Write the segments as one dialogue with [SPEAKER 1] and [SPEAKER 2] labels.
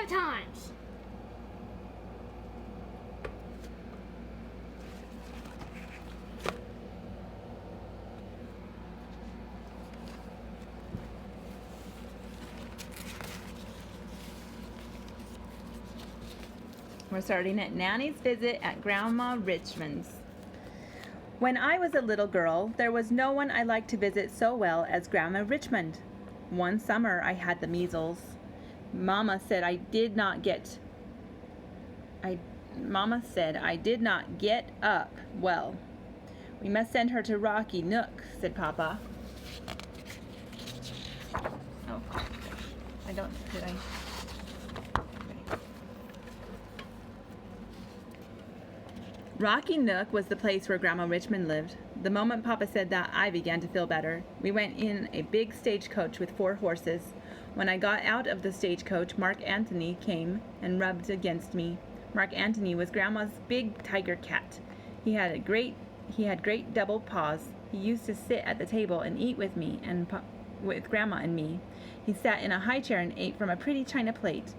[SPEAKER 1] 5 times.
[SPEAKER 2] We're starting at Nannys Visit at Grandma Richmond's. When I was a little girl, there was no one I liked to visit so well as Grandma Richmond. One summer I had the measles. Mama said I did not get up well. We must send her to Rocky Nook, said Papa. Oh, did I? Rocky Nook was the place where Grandma Richmond lived. The moment Papa said that, I began to feel better. We went in a big stagecoach with 4 horses. When I got out of the stagecoach, Mark Antony came and rubbed against me. Mark Antony was Grandma's big tiger cat. He had great double paws. He used to sit at the table and eat with me and with Grandma and me. He sat in a high chair and ate from a pretty china plate.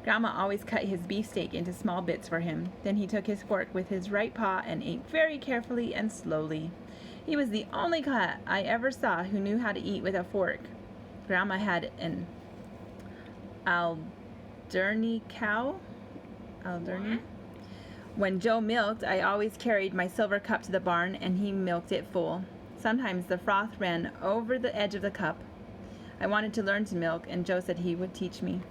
[SPEAKER 2] Grandma always cut his beefsteak into small bits for him. Then he took his fork with his right paw and ate very carefully and slowly. He was the only cat I ever saw who knew how to eat with a fork. Grandma had an Alderney cow. When Joe milked, I always carried my silver cup to the barn and he milked it full. Sometimes the froth ran over the edge of the cup. I wanted to learn to milk, and Joe said he would teach me.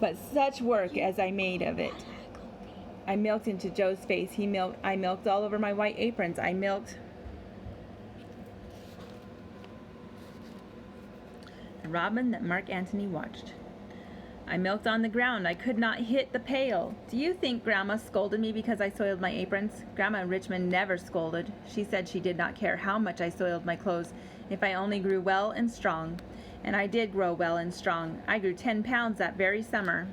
[SPEAKER 2] But such work as I made of it. I milked into Joe's face. I milked all over my white aprons. I milked the robin that Mark Antony watched. I milked on the ground. I could not hit the pail. Do you think Grandma scolded me because I soiled my aprons? Grandma Richmond never scolded. She said she did not care how much I soiled my clothes if I only grew well and strong. And I did grow well and strong. I grew 10 pounds that very summer.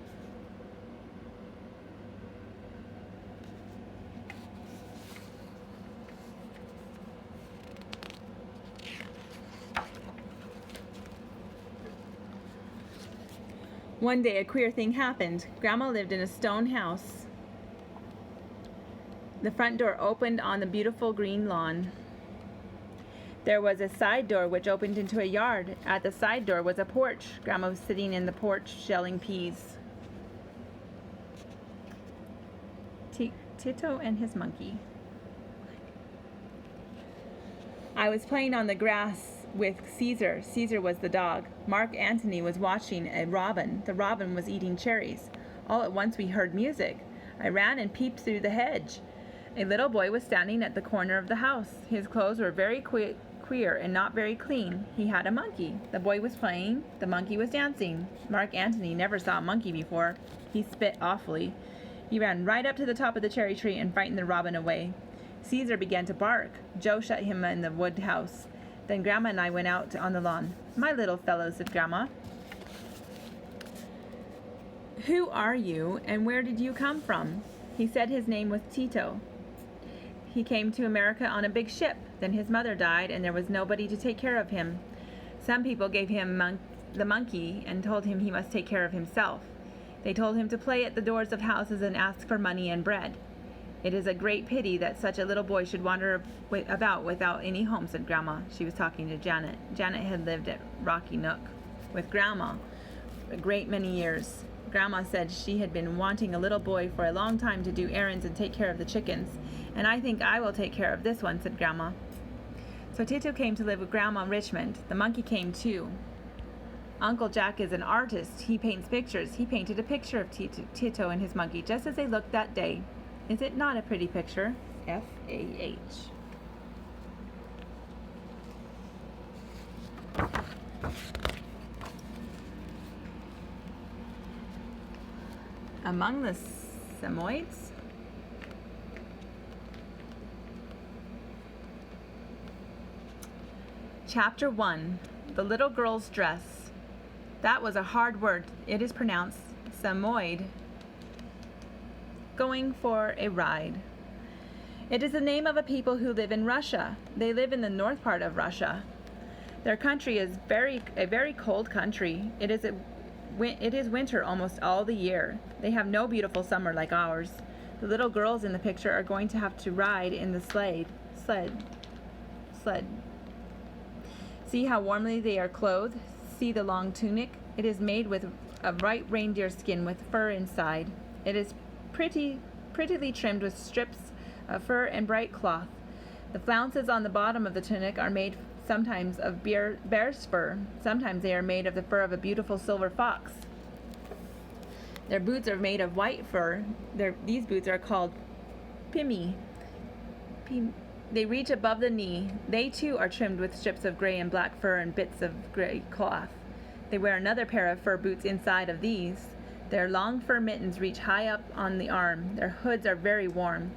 [SPEAKER 2] One day a queer thing happened. Grandma lived in a stone house. The front door opened on the beautiful green lawn. There was a side door which opened into a yard. At the side door was a porch. Grandma was sitting in the porch shelling peas. Tito and his monkey. I was playing on the grass with Caesar. Caesar was the dog. Mark Antony was watching a robin. The robin was eating cherries. All at once we heard music. I ran and peeped through the hedge. A little boy was standing at the corner of the house. His clothes were very queer and not very clean. He had a monkey. The boy was playing. The monkey was dancing. Mark Antony never saw a monkey before. He spit awfully. He ran right up to the top of the cherry tree and frightened the robin away. Caesar began to bark. Joe shut him in the wood house. Then Grandma and I went out on the lawn. My little fellow, said Grandma. Who are you and where did you come from? He said his name was Tito. He came to America on a big ship. Then his mother died and there was nobody to take care of him. Some people gave him the monkey and told him he must take care of himself. They told him to play at the doors of houses and ask for money and bread. It is a great pity that such a little boy should wander about without any home, said Grandma. She was talking to Janet. Janet had lived at Rocky Nook with Grandma a great many years. Grandma said she had been wanting a little boy for a long time to do errands and take care of the chickens. And I think I will take care of this one, said Grandma. So Tito came to live with Grandma Richmond. The monkey came too. Uncle Jack is an artist. He paints pictures. He painted a picture of Tito and his monkey just as they looked that day. Is it not a pretty picture? F-A-H. Among the Samoids? Chapter 1. The Little Girl's Dress. That was a hard word. It is pronounced Samoid. Going for a ride. It is the name of a people who live in Russia. They live in the north part of Russia. Their country is a very cold country. It is it is winter almost all the year. They have no beautiful summer like ours. The little girls in the picture are going to have to ride in the sled. See how warmly they are clothed? See the long tunic? It is made with a bright reindeer skin with fur inside. It is prettily trimmed with strips of fur and bright cloth. The flounces on the bottom of the tunic are made sometimes of bear's fur. Sometimes they are made of the fur of a beautiful silver fox. Their boots are made of white fur. These boots are called pimi. They reach above the knee. They too are trimmed with strips of gray and black fur and bits of gray cloth. They wear another pair of fur boots inside of these. Their long fur mittens reach high up on the arm. Their hoods are very warm.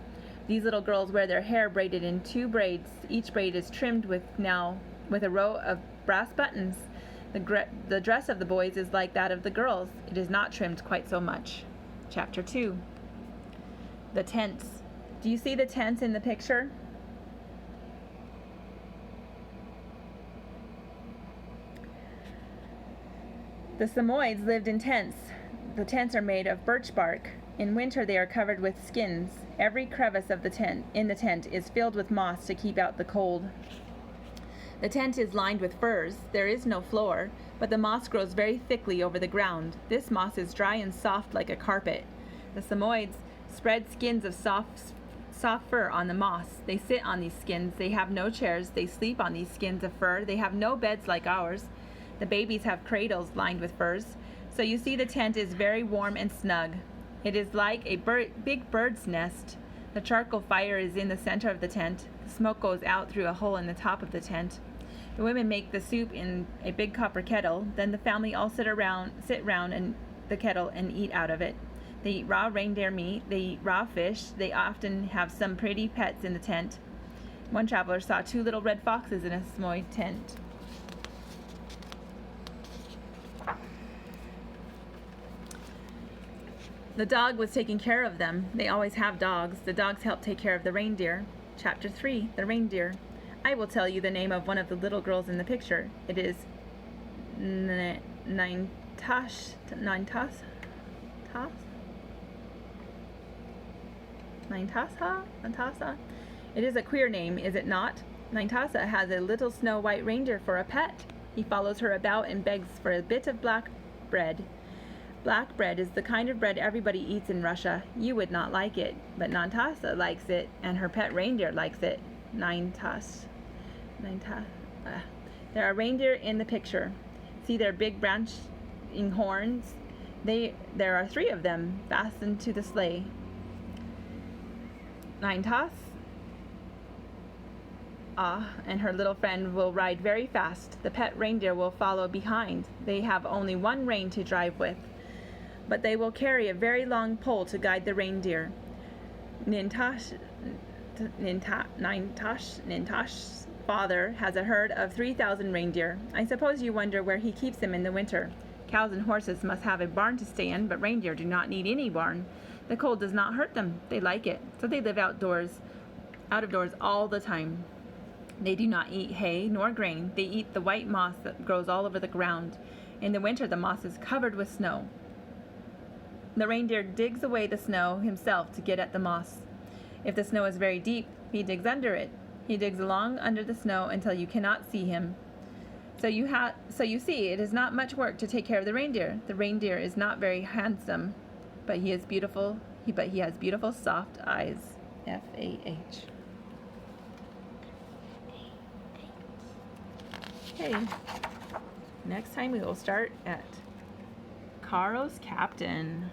[SPEAKER 2] These little girls wear their hair braided in 2 braids. Each braid is trimmed with a row of brass buttons. The dress of the boys is like that of the girls. It is not trimmed quite so much. Chapter 2. The tents. Do you see the tents in the picture? The Samoids lived in tents. The tents are made of birch bark. In winter they are covered with skins. Every crevice of the tent is filled with moss to keep out the cold. The tent is lined with furs. There is no floor, but the moss grows very thickly over the ground. This moss is dry and soft like a carpet. The Samoids spread skins of soft fur on the moss. They sit on these skins. They have no chairs. They sleep on these skins of fur. They have no beds like ours. The babies have cradles lined with furs. So you see the tent is very warm and snug. It is like a big bird's nest. The charcoal fire is in the center of the tent. The smoke goes out through a hole in the top of the tent. The women make the soup in a big copper kettle. Then the family all sit around in the kettle and eat out of it. They eat raw reindeer meat. They eat raw fish. They often have some pretty pets in the tent. One traveler saw 2 little red foxes in a Samoid tent. The dog was taking care of them. They always have dogs. The dogs help take care of the reindeer. Chapter 3. The Reindeer. I will tell you the name of one of the little girls in the picture. It is Nantasa. It is a queer name, is it not? Nantasa has a little snow-white reindeer for a pet. He follows her about and begs for a bit of black bread. Black bread is the kind of bread everybody eats in Russia. You would not like it, but Nantasa likes it, and her pet reindeer likes it. There are reindeer in the picture. See their big branching horns? There are 3 of them fastened to the sleigh. And her little friend will ride very fast. The pet reindeer will follow behind. They have only 1 rein to drive with, but they will carry a very long pole to guide the reindeer. Nintash's father has a herd of 3,000 reindeer. I suppose you wonder where he keeps them in the winter. Cows and horses must have a barn to stay in, but reindeer do not need any barn. The cold does not hurt them. They like it, so they live out of doors all the time. They do not eat hay nor grain. They eat the white moss that grows all over the ground. In the winter, the moss is covered with snow. The reindeer digs away the snow himself to get at the moss. If the snow is very deep, he digs under it. He digs along under the snow until you cannot see him. So you see, it is not much work to take care of the reindeer. The reindeer is not very handsome, but he is beautiful. He has beautiful soft eyes. F-A-H. Okay. Next time we will start at Caro's Captain.